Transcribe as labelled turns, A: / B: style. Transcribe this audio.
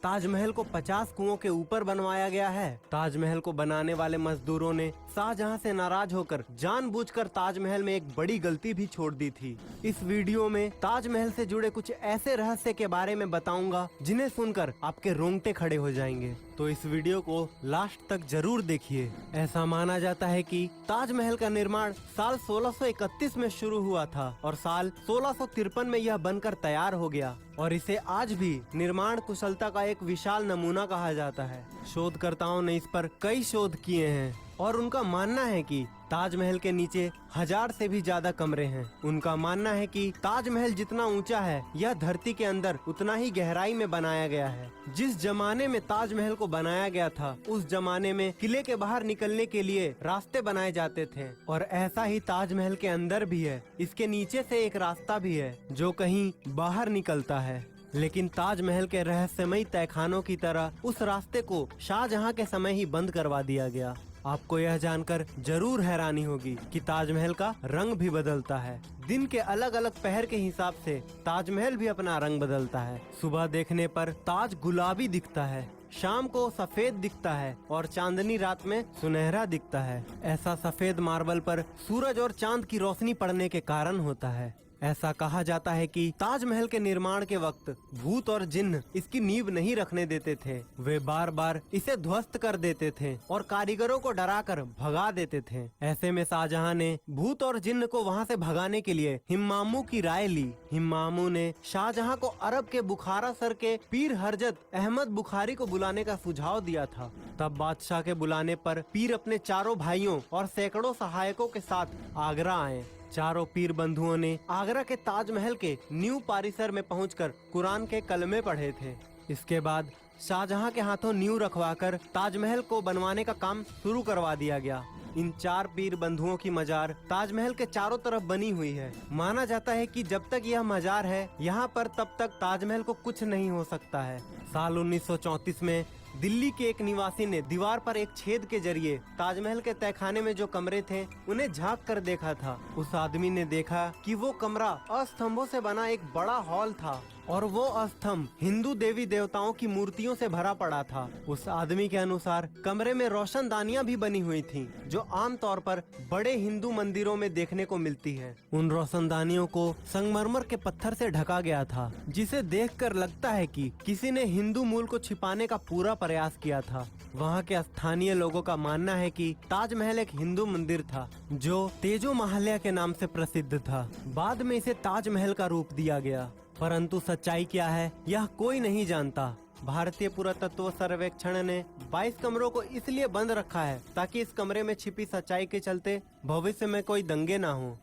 A: ताजमहल को 50 कुओं के ऊपर बनवाया गया है। ताजमहल को बनाने वाले मजदूरों ने शाहजहां से नाराज होकर जानबूझकर ताजमहल में एक बड़ी गलती भी छोड़ दी थी। इस वीडियो में ताजमहल से जुड़े कुछ ऐसे रहस्य के बारे में बताऊंगा जिन्हें सुनकर आपके रोंगटे खड़े हो जाएंगे, तो इस वीडियो को लास्ट तक जरूर देखिए। ऐसा माना जाता है कि ताजमहल का निर्माण साल 1631 में शुरू हुआ था और साल 1653 में यह बनकर तैयार हो गया और इसे आज भी निर्माण कुशलता का एक विशाल नमूना कहा जाता है। शोधकर्ताओं ने इस पर कई शोध किए हैं और उनका मानना है कि ताजमहल के नीचे 1000 से भी ज्यादा कमरे हैं। उनका मानना है कि ताजमहल जितना ऊंचा है यह धरती के अंदर उतना ही गहराई में बनाया गया है। जिस जमाने में ताजमहल को बनाया गया था उस जमाने में किले के बाहर निकलने के लिए रास्ते बनाए जाते थे और ऐसा ही ताजमहल के अंदर भी है। इसके नीचे से एक रास्ता भी है जो कहीं बाहर निकलता है, लेकिन ताजमहल के रहस्यमयी तहखानों की तरह उस रास्ते को शाहजहां के समय ही बंद करवा दिया गया। आपको यह जानकर जरूर हैरानी होगी कि ताजमहल का रंग भी बदलता है। दिन के अलग अलग पहर के हिसाब से ताजमहल भी अपना रंग बदलता है। सुबह देखने पर ताज गुलाबी दिखता है, शाम को सफेद दिखता है और चांदनी रात में सुनहरा दिखता है। ऐसा सफेद मार्बल पर सूरज और चांद की रोशनी पड़ने के कारण होता है। ऐसा कहा जाता है कि ताजमहल के निर्माण के वक्त भूत और जिन्न इसकी नींव नहीं रखने देते थे। वे बार बार इसे ध्वस्त कर देते थे और कारीगरों को डराकर भगा देते थे। ऐसे में शाहजहां ने भूत और जिन्न को वहां से भगाने के लिए हिम्मामू की राय ली। हिम्मामू ने शाहजहां को अरब के बुखारा सर के पीर हरजत अहमद बुखारी को बुलाने का सुझाव दिया था। तब बादशाह के बुलाने पर पीर अपने चारों भाइयों और सैकड़ों सहायकों के साथ आगरा आए। चारों पीर बंधुओं ने आगरा के ताजमहल के न्यू परिसर में पहुंचकर कुरान के कलमे पढ़े थे। इसके बाद शाहजहां के हाथों नींव रखवाकर ताजमहल को बनवाने का काम शुरू करवा दिया गया। इन 4 पीर बंधुओं की मजार ताजमहल के चारों तरफ बनी हुई है। माना जाता है कि जब तक यह मजार है यहाँ पर तब तक ताजमहल को कुछ नहीं हो सकता है। साल 1934 में दिल्ली के एक निवासी ने दीवार पर एक छेद के जरिए ताजमहल के तहखाने में जो कमरे थे उन्हें झांक कर देखा था। उस आदमी ने देखा कि वो कमरा अस्तंभों से बना एक बड़ा हॉल था और वो स्तंभ हिंदू देवी देवताओं की मूर्तियों से भरा पड़ा था। उस आदमी के अनुसार कमरे में रोशनदानियां भी बनी हुई थीं, जो आमतौर पर बड़े हिंदू मंदिरों में देखने को मिलती है। उन रोशनदानियों को संगमरमर के पत्थर से ढका गया था, जिसे देखकर लगता है कि किसी ने हिंदू मूल को छिपाने का पूरा प्रयास किया था। वहाँ के स्थानीय लोगों का मानना है कि ताजमहल एक हिंदू मंदिर था जो तेजो महालया के नाम से प्रसिद्ध था। बाद में इसे ताजमहल का रूप दिया गया, परंतु सच्चाई क्या है यह कोई नहीं जानता। भारतीय पुरातत्व सर्वेक्षण ने 22 कमरों को इसलिए बंद रखा है ताकि इस कमरे में छिपी सच्चाई के चलते भविष्य में कोई दंगे ना हो।